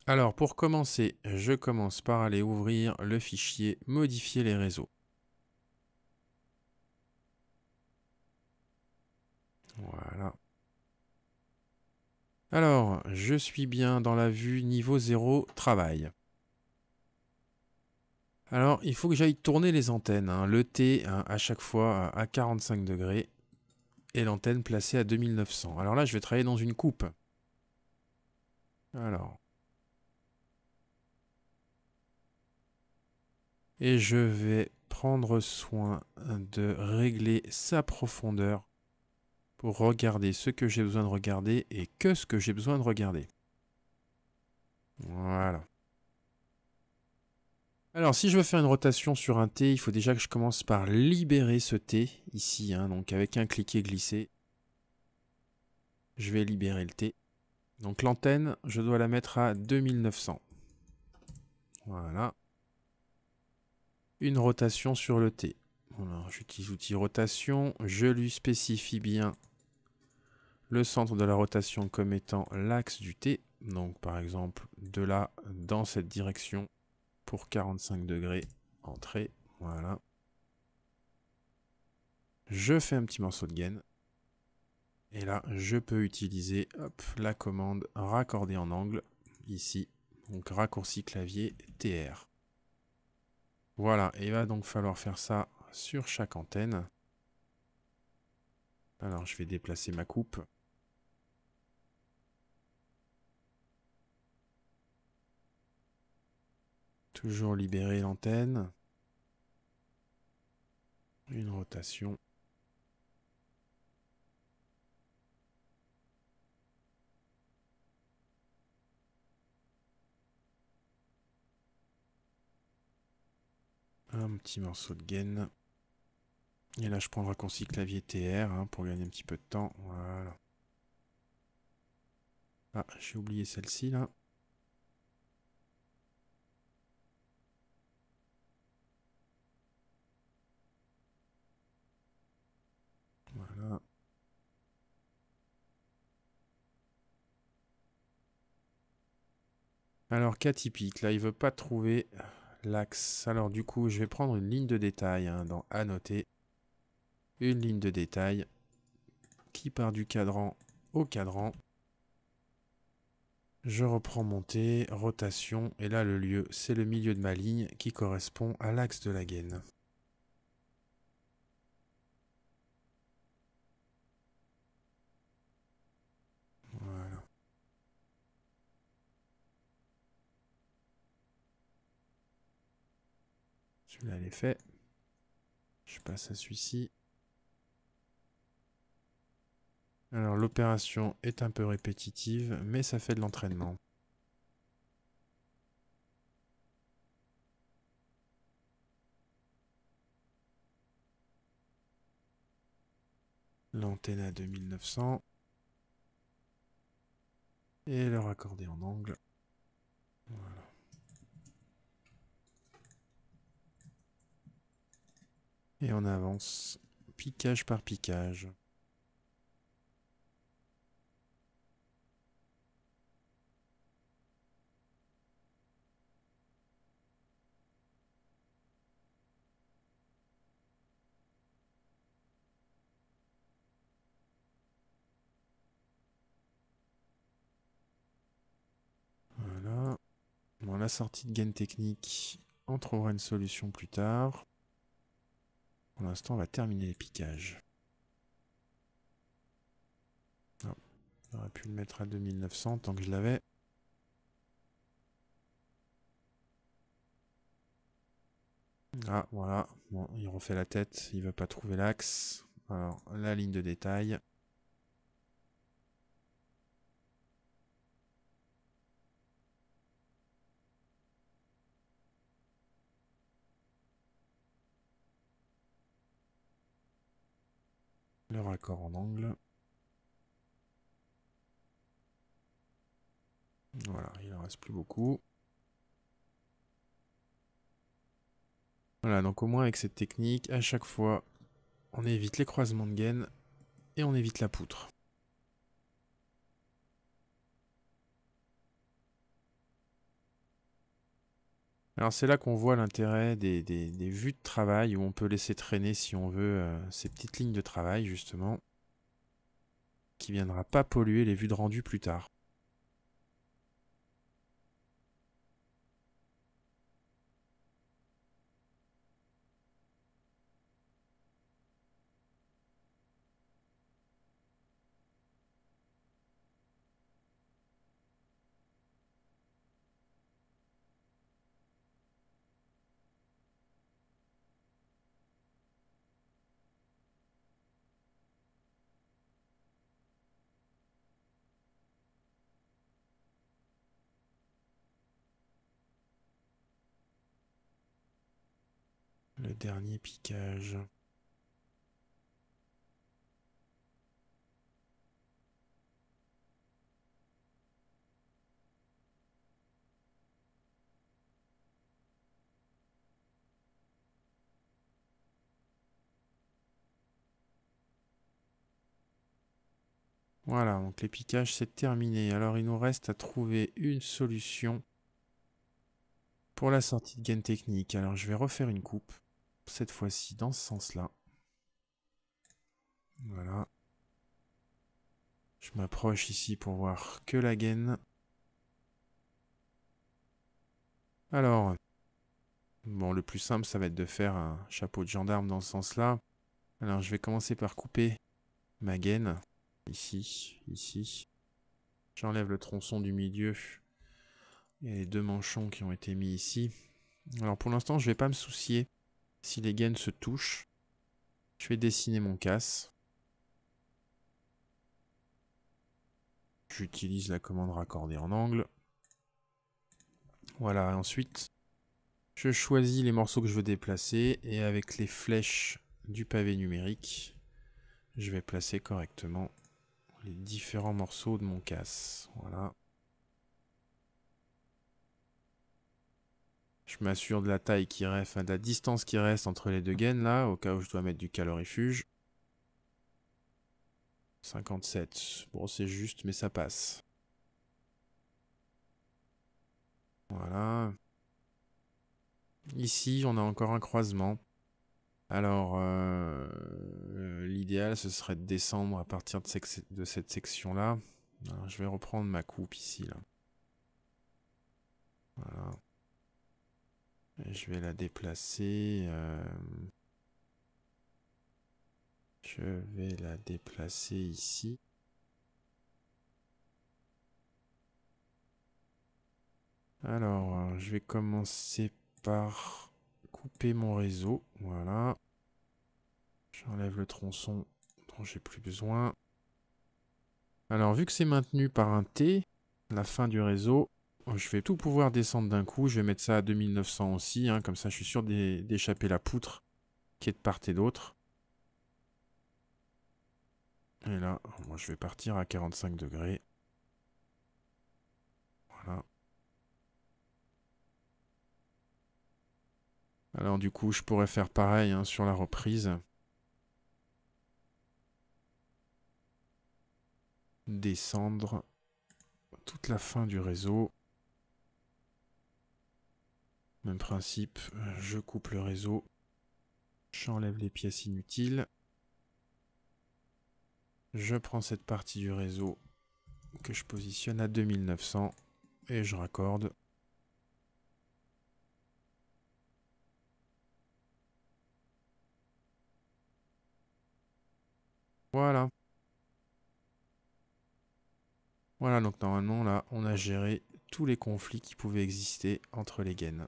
Alors pour commencer, je commence par aller ouvrir le fichier modifier les réseaux. Voilà. Alors, je suis bien dans la vue niveau 0 travail. Alors, il faut que j'aille tourner les antennes. Le T à chaque fois à 45 degrés et l'antenne placée à 2900. Alors là, je vais travailler dans une coupe. Alors. Et je vais prendre soin de régler sa profondeur pour regarder ce que j'ai besoin de regarder et que ce que j'ai besoin de regarder. Voilà. Alors, si je veux faire une rotation sur un T, il faut déjà que je commence par libérer ce T, ici, donc avec un cliquer glisser. Je vais libérer le T. Donc l'antenne, je dois la mettre à 2900. Voilà. Une rotation sur le T. Alors, j'utilise l'outil rotation. Je lui spécifie bien le centre de la rotation comme étant l'axe du T. Donc par exemple, de là, dans cette direction, pour 45 degrés, entrée. Voilà. Je fais un petit morceau de gaine. Et là, je peux utiliser la commande raccorder en angle, ici. Donc raccourci clavier TR. Voilà, et il va donc falloir faire ça sur chaque antenne. Alors je vais déplacer ma coupe. Toujours libérer l'antenne. Une rotation. Un petit morceau de gaine. Et là, je prends le raccourci clavier TR pour gagner un petit peu de temps. Voilà. Ah, j'ai oublié celle-ci là. Voilà. Alors, cas typique, là, il veut pas trouver l'axe. Alors, du coup, je vais prendre une ligne de détail dans Annoter. Une ligne de détail qui part du cadran au cadran. Je reprends montée, rotation, et là, le lieu, c'est le milieu de ma ligne qui correspond à l'axe de la gaine. Voilà. Celui-là, il est fait. Je passe à celui-ci. Alors l'opération est un peu répétitive, mais ça fait de l'entraînement. L'antenne à 2900. Et le raccorder en angle. Voilà. Et on avance piquage par piquage. Voilà. Bon, la sortie de gaine technique, on trouvera une solution plus tard. Pour l'instant, on va terminer les piquages. Oh, j'aurais pu le mettre à 2900 tant que je l'avais. Ah, voilà. Bon, il refait la tête, il veut pas trouver l'axe. Alors, la ligne de détail. Le raccord en angle. Voilà, il en reste plus beaucoup. Voilà, donc au moins avec cette technique, à chaque fois, on évite les croisements de gaines et on évite la poutre. Alors c'est là qu'on voit l'intérêt des vues de travail où on peut laisser traîner si on veut ces petites lignes de travail justement qui ne viendra pas polluer les vues de rendu plus tard. Le dernier piquage. Voilà, donc les piquages c'est terminé. Alors il nous reste à trouver une solution pour la sortie de gaine technique. Alors je vais refaire une coupe, cette fois-ci dans ce sens-là. Voilà. Je m'approche ici pour voir que la gaine. Alors, bon, le plus simple ça va être de faire un chapeau de gendarme dans ce sens-là. Alors je vais commencer par couper ma gaine. Ici, ici. J'enlève le tronçon du milieu. Il y a les deux manchons qui ont été mis ici. Alors pour l'instant, je ne vais pas me soucier si les gaines se touchent. Je vais dessiner mon casse. J'utilise la commande raccorder en angle. Voilà, ensuite, je choisis les morceaux que je veux déplacer et avec les flèches du pavé numérique, je vais placer correctement les différents morceaux de mon casse. Voilà. Je m'assure de la taille qui reste, enfin de la distance qui reste entre les deux gaines là, au cas où je dois mettre du calorifuge. 57. Bon, c'est juste, mais ça passe. Voilà. Ici, on a encore un croisement. Alors, l'idéal, ce serait de descendre à partir de cette section-là. Je vais reprendre ma coupe ici, là. Voilà. Et je vais la déplacer. Je vais la déplacer ici. Alors, je vais commencer par couper mon réseau. Voilà. J'enlève le tronçon dont j'ai plus besoin. Alors, vu que c'est maintenu par un T, la fin du réseau, je vais tout pouvoir descendre d'un coup. Je vais mettre ça à 2900 aussi, hein, comme ça je suis sûr d'échapper la poutre qui est de part et d'autre. Et là, moi je vais partir à 45 degrés. Voilà. Alors du coup, je pourrais faire pareil hein, sur la reprise. Descendre toute la fin du réseau. Même principe, je coupe le réseau. J'enlève les pièces inutiles. Je prends cette partie du réseau que je positionne à 2900 et je raccorde. Voilà. Voilà, donc normalement là, on a géré tous les conflits qui pouvaient exister entre les gaines.